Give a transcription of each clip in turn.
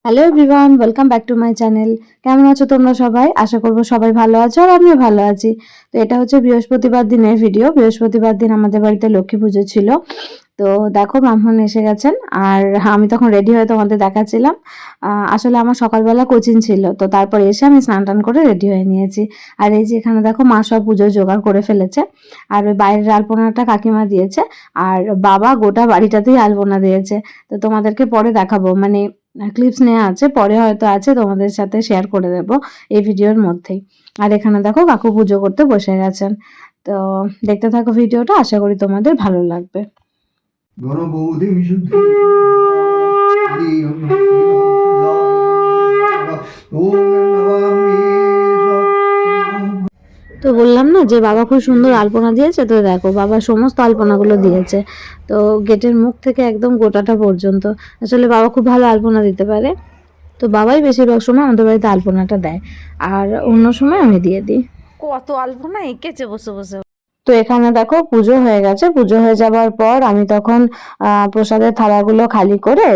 Hello everyone, welcome back to my channel. কেমন আছো তোমরা সবাই? আশা করবো সবাই ভালো আছো আর আমিও ভালো আছি। তো এটা হচ্ছে বৃহস্পতিবার দিনের ভিডিও। বৃহস্পতিবার দিন আমাদের বাড়িতে লক্ষ্মী পুজো ছিল। তো দেখো ব্রাহ্মণ এসে গেছেন আর আমি তখন রেডি হয়ে তোমাদের দেখাচ্ছিলাম। আসলে আমার সকালবেলা কোচিং ছিল, তো তারপর এসে আমি স্নান টান করে রেডি হয়ে নিয়েছি। আর এই যে এখানে দেখো মা সব পুজোর জোগাড় করে ফেলেছে। আর ওই বাইরের আলপনাটা কাকিমা দিয়েছে, আর বাবা গোটা বাড়িটাতেই আলপনা দিয়েছে। তো তোমাদেরকে পরে দেখাবো, মানে ক্লিপস নেওয়া আছে, পরে হয়তো আছে, তোমাদের সাথে শেয়ার করে দেবো এই ভিডিওর মধ্যেই। আর এখানে দেখো কাকু পুজো করতে বসে গেছেন। তো দেখতে থাকো ভিডিওটা, আশা করি তোমাদের ভালো লাগবে। তো বললাম না যে বাবা খুব সুন্দর আলপনা দিয়েছে, তো দেখো বাবা সমস্ত আলপনাগুলো দিয়েছে। তো গেটের মুখ থেকে একদম গোটাটা পর্যন্ত। আসলে বাবা খুব ভালো আলপনা দিতে পারে। তো বাবাই বেশিরভাগ সময় আমাদের বাড়িতে আলপনাটা দেয়, আর অন্য সময় আমি দিয়ে দিই। কত আলপনা এঁকেছে বসে বসে। তো এখানে দেখো পুজো হয়ে গেছে। পুজো হয়ে যাবার পর আমি তখন প্রসাদের থালাগুলো খালি করে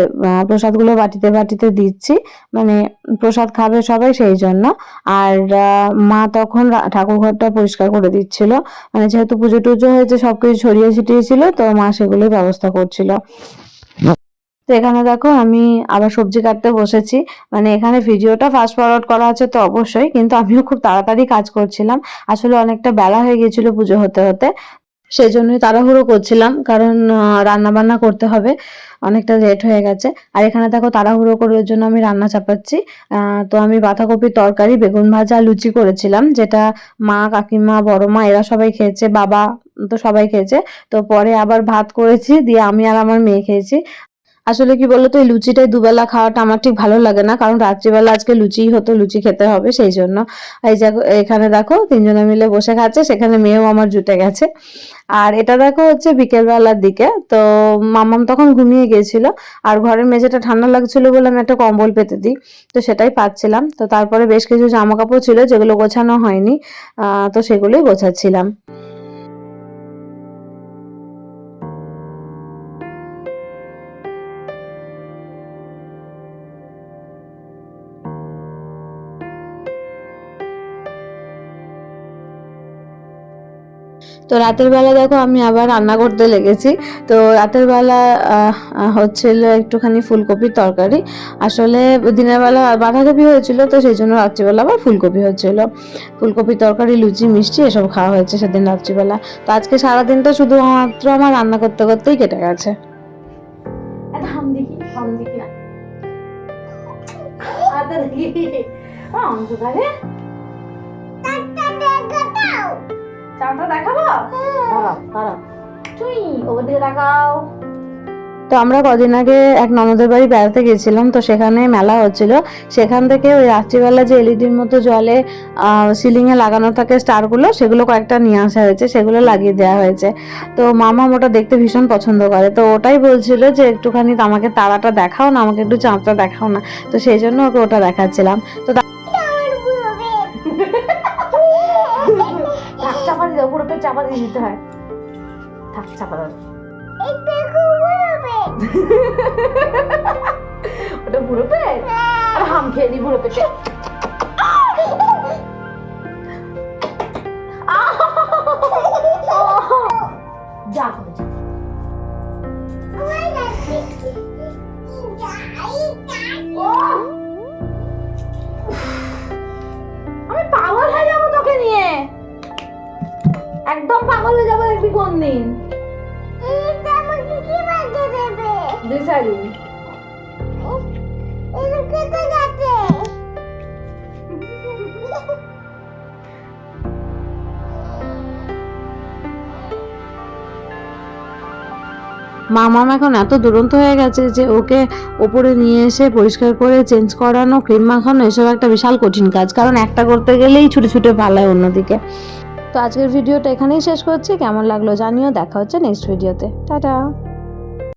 প্রসাদগুলো বাটিতে বাটিতে দিচ্ছি, মানে প্রসাদ খাবে সবাই সেই জন্য। আর মা তখন ঠাকুর ঘরটা পরিষ্কার করে দিচ্ছিল, মানে যেহেতু পুজো টুজো হয়েছে সবকিছু ছড়িয়ে ছিটিয়েছিল, তো মা সেগুলোই ব্যবস্থা করছিল। তো এখানে দেখো আমি আবার সবজি কাটতে বসেছি। মানে এখানে ভিডিওটা ফাস্ট ফরওয়ার্ড করা আছে তো অবশ্যই, কিন্তু আমিও খুব তাড়াতাড়ি কাজ করছিলাম। আসলে অনেকটা বেলা হয়ে গিয়েছিল পুজো হতে হতে, সেই জন্যই তাড়াহুড়ো করছিলাম, কারণ রান্না বান্না করতে হবে, অনেকটা লেট হয়ে গেছে। আর এখানে দেখো তাড়াহুড়ো করার জন্য আমি রান্না চাপাচ্ছি। তো আমি বাঁধাকপির তরকারি, বেগুন ভাজা, লুচি করেছিলাম, যেটা মা, কাকিমা, বড় মা এরা সবাই খেয়েছে, বাবা তো সবাই খেয়েছে। তো পরে আবার ভাত করেছি, দিয়ে আমি আর আমার মেয়ে খেয়েছি। আসলে কি বলতো, এই লুচিটাই দুবেলা খাওয়াটা আমার ঠিক ভালো লাগে না, কারণ রাত্রিবেলা আজকে লুচিই হতো, লুচি খেতে হবে সেই জন্য। এই যে এখানে দেখো তিনজনে মিলে বসে খাচ্ছে, সেখানে মেয়েও আমার জুটে গেছে। আর এটা দেখো হচ্ছে বিকেল বেলার দিকে। তো মামাম তখন ঘুমিয়ে গিয়েছিল, আর ঘরের মেঝেটা ঠান্ডা লাগছিল বলে আমি একটা কম্বল পেতে দিই, তো সেটাই পাচ্ছিলাম। তো তারপরে বেশ কিছু জামা কাপড় ছিল যেগুলো গোছানো হয়নি, তো সেগুলোই গোছাচ্ছিলাম। তো রাতের বেলা দেখো আমি আবার রান্না করতে লেগেছি। তো রাতের বেলা হচ্ছিল একটুখানি ফুলকপির তরকারি। আসলে দিনের বেলা বাঁধাকপি হয়েছিল, তো সেই জন্য রাত্রিবেলা আবার ফুলকপি হচ্ছিল। ফুলকপির তরকারি, লুচি, মিষ্টি এসব খাওয়া হয়েছে সেদিন রাত্রিবেলা। তো আজকে সারাদিনটা শুধুমাত্র আমার রান্না করতে করতেই কেটে গেছে। চাঁদটা দেখাবো? দাঁড়াও দাঁড়াও, তুই ওর দিকে তাকাও। তো আমরা কদিন আগে এক ননদের বাড়ি বেড়াতে গেছিলাম, তো সেখানে মেলা হচ্ছিল। সেখান থেকে ওই রাত্রিবেলা যে এলইডির মতো জলে সিলিং এ লাগানো থাকে স্টারগুলো, সেগুলো কয়েকটা নিয়ে আসা হয়েছে, সেগুলো লাগিয়ে দেওয়া হয়েছে। তো মামা ওটা দেখতে ভীষণ পছন্দ করে, তো ওটাই বলছিল যে একটুখানি আমাকে তারাটা দেখাও না, আমাকে একটু চাঁদটা দেখাও না। তো সেই জন্য ওকে ওটা দেখাচ্ছিলাম। তো চাপা দিয়ে দাও, পুরো পেট চাপা দিয়ে দিতে হয়। থাক চাপা দাও। ওটা পুরো পেট, আর হাম খেয়ে নি পুরো পেটে। যা আমি পাগল হয়ে যাবো তোকে নিয়ে, একদম পাগল হয়ে যাবো দেখবি কোন দিন। দিশারি মামাম এখন এত দুরন্ত হয়ে গেছে যে ওকে ওপরে নিয়ে এসে পরিষ্কার করে চেঞ্জ করানো, ক্রিম মাখানো, এসব একটা বিশাল কঠিন কাজ, কারণ একটা করতে গেলেই ছুটে ছুটে পালায় অন্যদিকে। তো আজকের ভিডিওটা এখানেই শেষ করছি। কেমন লাগলো জানিও, দেখা হচ্ছে নেক্সট ভিডিওতে। টাটা।